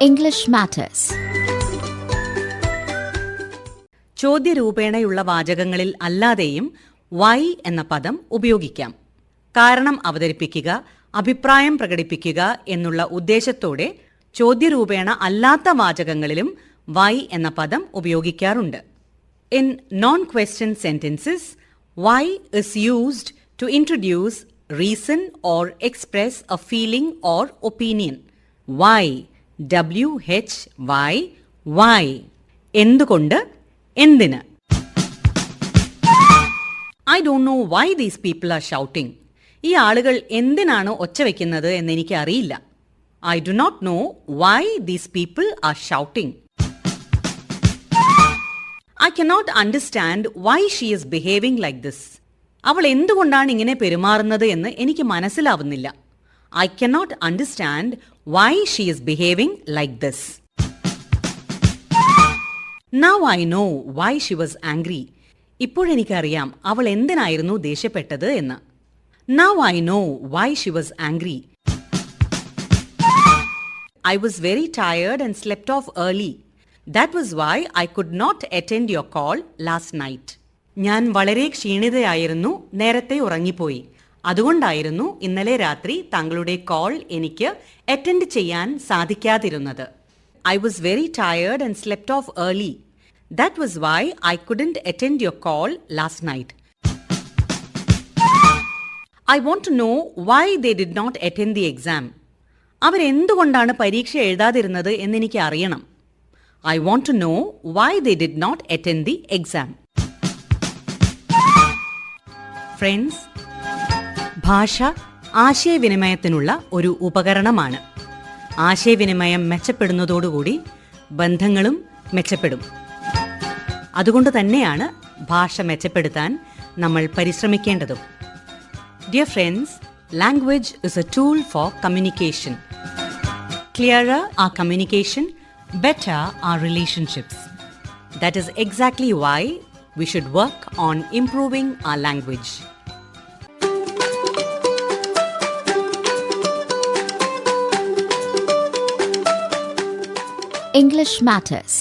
English Matters. ചോദ്യരൂപേണയുള്ള വാചകങ്ങളിൽ അല്ലാതെയും Y എന്ന പദം ഉപയോഗിക്കാം. കാരണം അവതരിപ്പിക്കുക, അഭിപ്രായം പ്രകടിപ്പിക്കുക എന്നുള്ള ഉദ്ദേശത്തോടെ ചോദ്യരൂപേണ അല്ലാത്ത വാചകങ്ങളിലും വൈ എന്ന പദം ഉപയോഗിക്കാറുണ്ട്. In non-question sentences, why is used to introduce reason or express a feeling or opinion. Why, W-H-Y, why. എന്തുകൊണ്ട്, എന്തിന്. I don't know why these people are shouting. ഈ ആളുകൾ എന്തിനാണ് ഒച്ച വയ്ക്കുന്നത് എന്നെനിക്ക് അറിയില്ല. I do not know why these people are shouting. I cannot understand why she is behaving like this. അവൾ എന്തുകൊണ്ടാണ് ഇങ്ങനെ പെരുമാറുന്നത് എന്ന് എനിക്ക് മനസ്സിലാവുന്നില്ല. I cannot understand why she is behaving like this. Now I know why she was angry. ഇപ്പോഴെനിക്കറിയാം അവൾ എന്തിനായിരുന്നു ദേഷ്യപ്പെട്ടത് എന്ന്. Now I know why she was angry. I was very tired and slept off early. That was why I could not attend your call last night. ഞാൻ വളരെ ക്ഷീണിതയായിരുന്നു, നേരത്തെ ഉറങ്ങിപ്പോയി. അതുകൊണ്ടായിരുന്നു ഇന്നലെ രാത്രി താങ്കളുടെ കോൾ എനിക്ക് അറ്റൻഡ് ചെയ്യാൻ സാധിക്കാതിരുന്നത്. I was very tired and slept off early. That was why I couldn't attend your call last night. I want to know why they did not attend the exam. അവരെന്തുകൊണ്ടാണ് പരീക്ഷ എഴുതാതിരുന്നത് എന്നെനിക്ക് അറിയണം. I want to know why they did not attend the exam. Friends, ഭാഷ ആശയവിനിമയത്തിനുള്ള ഒരു ഉപകരണമാണ്. ആശയവിനിമയം മെച്ചപ്പെടുന്നതോടുകൂടി ബന്ധങ്ങളും മെച്ചപ്പെടും. അതുകൊണ്ട് തന്നെയാണ് ഭാഷ മെച്ചപ്പെടുത്താൻ നമ്മൾ പരിശ്രമിക്കേണ്ടതും. Dear friends, language is a tool for communication. Clearer our communication, better our relationships. That is exactly why we should work on improving our language. English Matters.